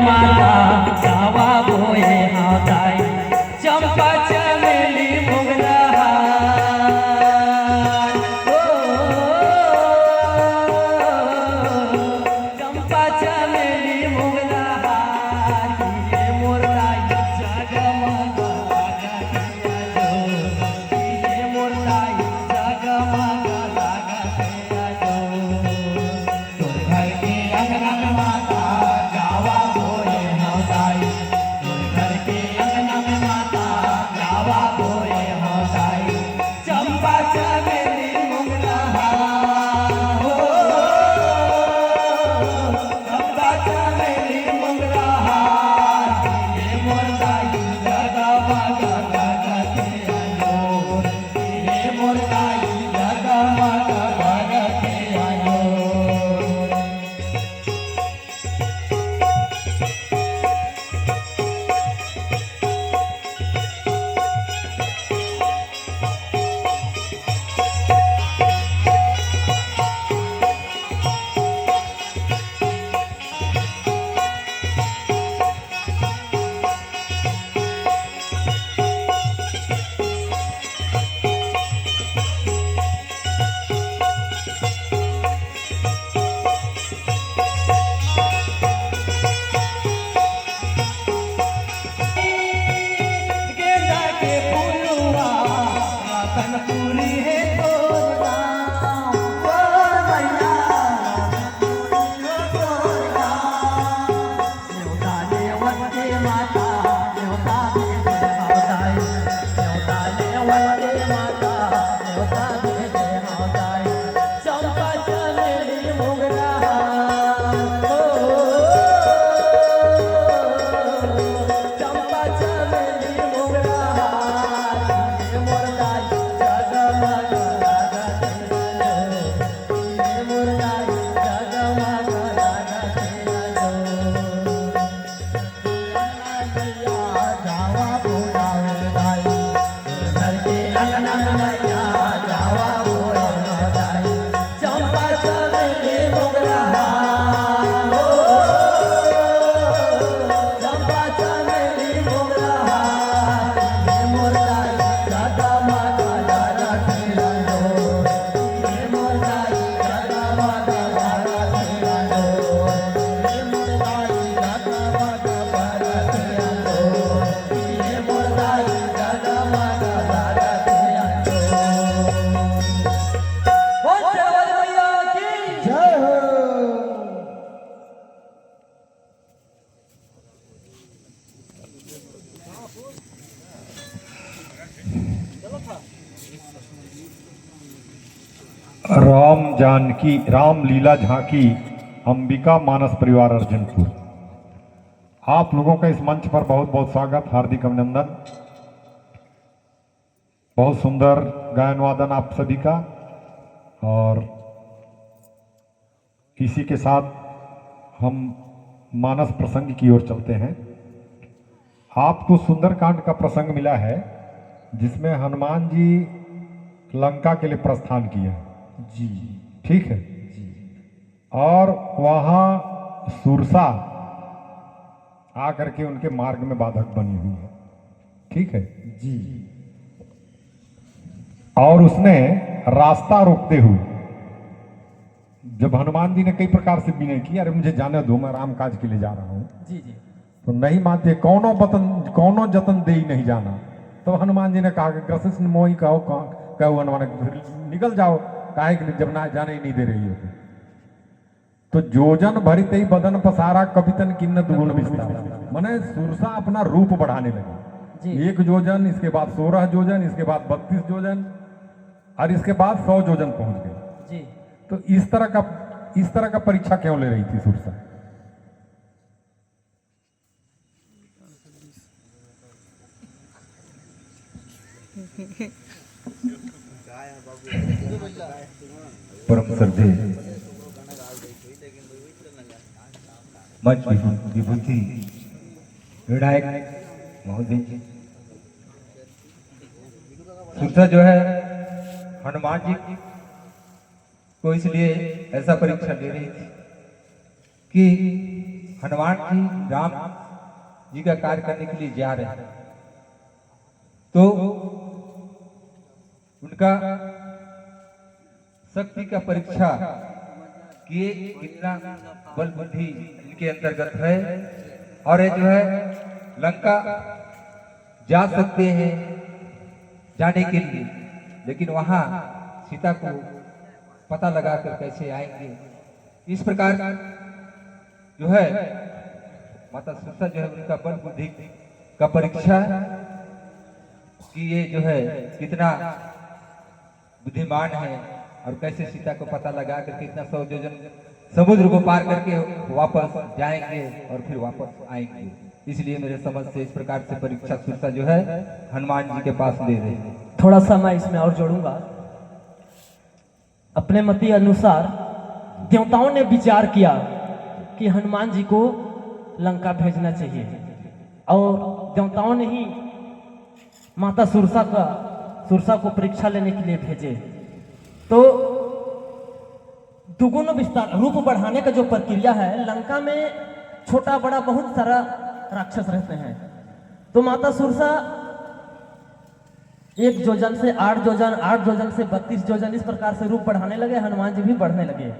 माता गावा बोए हादाई चंपा चमेली मोगरा चंपा चमेली मोगरा मोरलाई जगमग मोरलाई जगमग राम जानकी राम लीला झांकी अंबिका मानस परिवार अर्जुनपुर। आप लोगों का इस मंच पर बहुत बहुत स्वागत, हार्दिक अभिनंदन। बहुत सुंदर गायन वादन आप सभी का। और इसी के साथ हम मानस प्रसंग की ओर चलते हैं। आपको सुंदरकांड का प्रसंग मिला है जिसमें हनुमान जी लंका के लिए प्रस्थान किए हैं जी, ठीक है जी। और वहां सुरसा आकर के उनके मार्ग में बाधक बनी हुई है, ठीक है जी। और उसने रास्ता रोकते हुए जब हनुमान जी ने कई प्रकार से विनय किया, अरे मुझे जाने दो, मैं राम काज के लिए जा रहा हूं जी जी, तो नहीं मानते, कौनो जतन दे ही नहीं जाना। तो हनुमान जी ने कहा कि ग्रसिष्ठ मोही कहो हनुमान, निकल जाओ, काहे के जब ना जाने ही नहीं दे रही होती। तो जोजन भरित ही बदन पसारा कपितन किन्न दुगुन विस्तार, माने सुरसा अपना रूप बढ़ाने लगी। 1 जोजन, इसके बाद 16 जोजन, इसके बाद 32 जोजन और इसके बाद 100 जोजन पहुंच गए जी। तो इस तरह का परीक्षा क्यों ले रही थी सुरसा? परम श्रद्धे मंच विभूति विधायक महोदय जी, सुरसा जो है हनुमान जी को इसलिए ऐसा परीक्षा ले रही थी कि हनुमान जी राम जी का कार्य करने के लिए जा रहे हैं, तो उनका शक्ति का परीक्षा किए कितना बल बुद्धि इनके अंतर्गत है, और ये जो है लंका जा सकते हैं जाने के लिए, लेकिन वहां सीता को पता लगाकर कैसे आएंगे। इस प्रकार जो है माता सुरसा जो है उनका बल बुद्धि का परीक्षा कि ये जो है कितना बुद्धिमान है और कैसे सीता को पता लगा कर कितना 100 योजन समुद्र को पार करके वापस जाएंगे और फिर वापस आएंगे। इसलिए मेरे समझ से इस प्रकार से परीक्षा सुरसा जो है हनुमान जी के पास ले रहे हैं। थोड़ा सा मैं इसमें और जोड़ूंगा। अपने मति अनुसार देवताओं ने विचार किया कि हनुमान जी को लंका भेजना चाहिए, और देवताओं ने ही माता सुरसा को परीक्षा लेने के लिए भेजे। तो दुगुना विस्तार रूप बढ़ाने का जो प्रक्रिया है, लंका में छोटा बड़ा बहुत सारा राक्षस रहते हैं, तो माता सुरसा 1 योजन से 8 योजन, 8 योजन से 32 योजन, इस प्रकार से रूप बढ़ाने लगे। हनुमान जी भी बढ़ने लगे।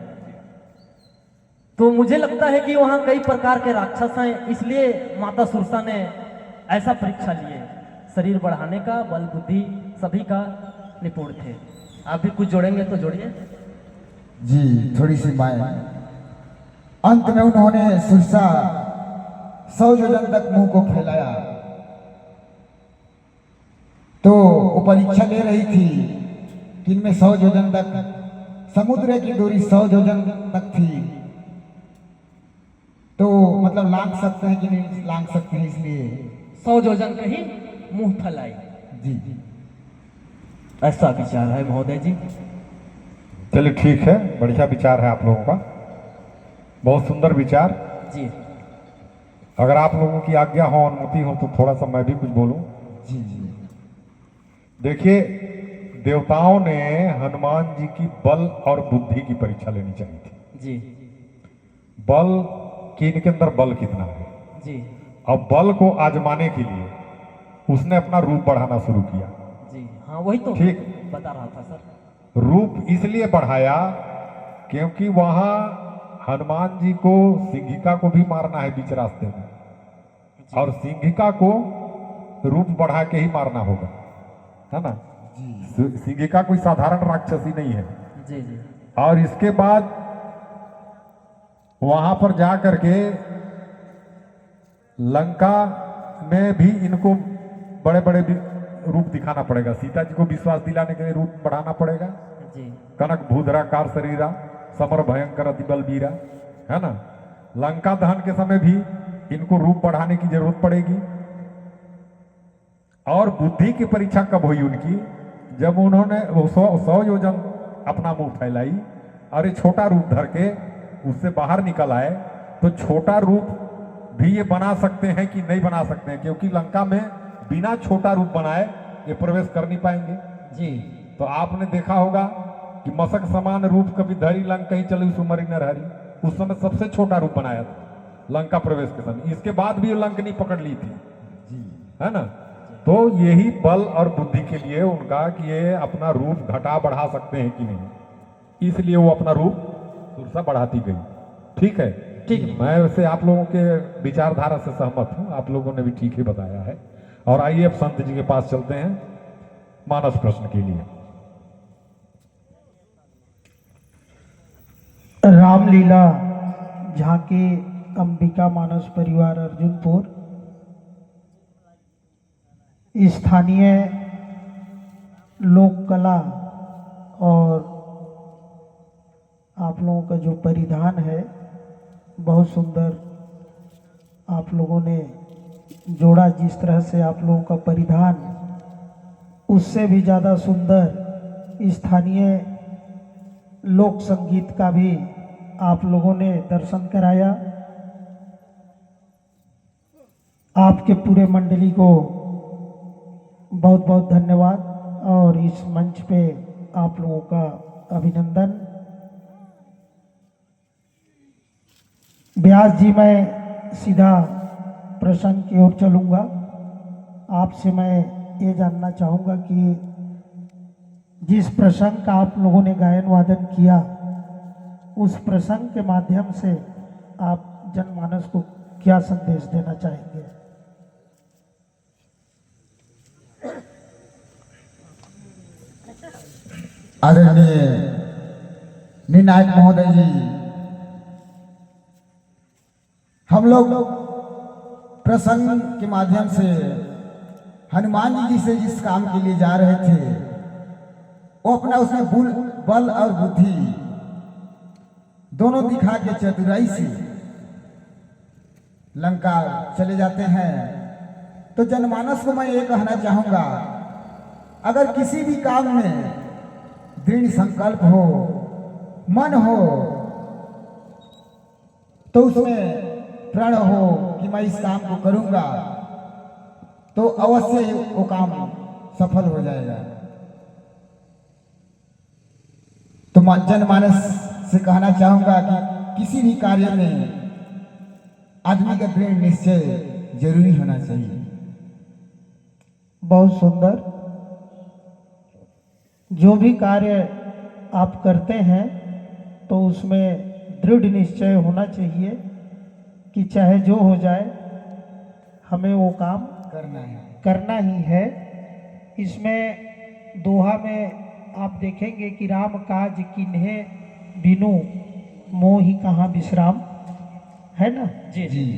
तो मुझे लगता है कि वहां कई प्रकार के राक्षस हैं, इसलिए माता सुरसा ने ऐसा परीक्षा लिए। शरीर बढ़ाने का, बल बुद्धि सभी का निपुण थे। आप भी कुछ जोड़ेंगे तो जोड़िए। जी, थोड़ी सी माएँ। अंत में उन्होंने सुरसा 100 योजन तक मुंह को फैलाया, तो वो परीक्षा ले रही थी कि इनमें 100 योजन तक, समुद्र की दूरी 100 योजन तक थी, तो मतलब लांग सकते हैं कि नहीं लांग सकते हैं, इसलिए 100 योजन का ही मुंह फैलाई। जी ऐसा विचार है महोदय जी। चलिए ठीक है, बढ़िया विचार है आप लोगों का, बहुत सुंदर विचार। जी अगर आप लोगों की आज्ञा हो, अनुमति हो, तो थोड़ा सा मैं भी कुछ बोलूं। जी जी देखिए, देवताओं ने हनुमान जी की बल और बुद्धि की परीक्षा लेनी चाहिए थी। जी बल कि इनके अंदर बल कितना है, जी और बल को आजमाने के लिए उसने अपना रूप बढ़ाना शुरू किया। जी हाँ, वही तो ठीक बता रहा था सर। रूप इसलिए बढ़ाया क्योंकि वहां हनुमान जी को सिंहिका को भी मारना है बीच रास्ते में, और सिंहिका को रूप बढ़ा के ही मारना होगा, है ना। सिंहिका कोई साधारण राक्षसी नहीं है। जी जी और इसके बाद वहां पर जा करके लंका में भी इनको बड़े बड़े रूप दिखाना पड़ेगा। सीता जी को विश्वास दिलाने के लिए रूप बढ़ाना पड़ेगा। जी कनक भूधराकार शरीरा, समर भयंकर अति बलबीरा, है ना। लंका दहन के समय भी इनको रूप बढ़ाने की जरूरत पड़ेगी। और बुद्धि की परीक्षा कब हुई उनकी, जब उन्होंने 100 योजन अपना मुंह फैलाई और ये छोटा रूप धर के उससे बाहर निकल आए। तो छोटा रूप भी ये बना सकते हैं कि नहीं बना सकते हैं, क्योंकि लंका में बिना छोटा रूप बनाए ये प्रवेश कर नहीं पाएंगे। जी तो आपने देखा होगा कि मशक समान रूप कभी धरी लंक कहीं चली सुमरी न हरी, उस समय सबसे छोटा रूप बनाया था लंका प्रवेश के समय। इसके बाद भी ये लंक नहीं पकड़ ली थी, है ना। तो यही बल और बुद्धि के लिए उनका कि ये अपना रूप घटा बढ़ा सकते हैं कि नहीं, इसलिए वो अपना रूप सुरसा बढ़ाती गई। ठीक है, ठीक है। मैं वैसे आप लोगों के विचारधारा से सहमत हूं, आप लोगों ने भी ठीक ही बताया है। और आइए अब संत जी के पास चलते हैं मानस प्रश्न के लिए। रामलीला झांकी अंबिका मानस परिवार अर्जुनपुर स्थानीय लोक कला और आप लोगों का जो परिधान है बहुत सुंदर आप लोगों ने जोड़ा। जिस तरह से आप लोगों का परिधान उससे भी ज़्यादा सुंदर स्थानीय लोक संगीत का भी आप लोगों ने दर्शन कराया। आपके पूरे मंडली को बहुत बहुत धन्यवाद और इस मंच पे आप लोगों का अभिनंदन। व्यास जी, मैं सीधा प्रसंग की ओर चलूँगा। आपसे मैं ये जानना चाहूँगा कि जिस प्रसंग का आप लोगों ने गायन वादन किया, उस प्रसंग के माध्यम से आप जनमानस को क्या संदेश देना चाहेंगे? आदरणीय निर्णायक महोदय जी, हम लोग प्रसंग के माध्यम से हनुमान जी से जिस काम के लिए जा रहे थे, वो अपना उसमें बल और बुद्धि दोनों दिखा के चतुराई से लंका चले जाते हैं। तो जनमानस को मैं ये कहना चाहूंगा, अगर किसी भी काम में दृढ़ संकल्प हो, मन हो, तो उसमें प्रण हो कि मैं इस काम को करूंगा, तो अवश्य वो काम सफल हो जाएगा। तो जनमानस से कहना चाहूंगा कि किसी भी कार्य में आदमी का दृढ़ निश्चय जरूरी होना चाहिए। बहुत सुंदर। जो भी कार्य आप करते हैं तो उसमें दृढ़ निश्चय होना चाहिए कि चाहे जो हो जाए हमें वो काम करना ही है। इसमें दोहा में आप देखेंगे कि राम काज किन्हे बिनु मोहि कहाँ विश्राम, है ना? जी जी।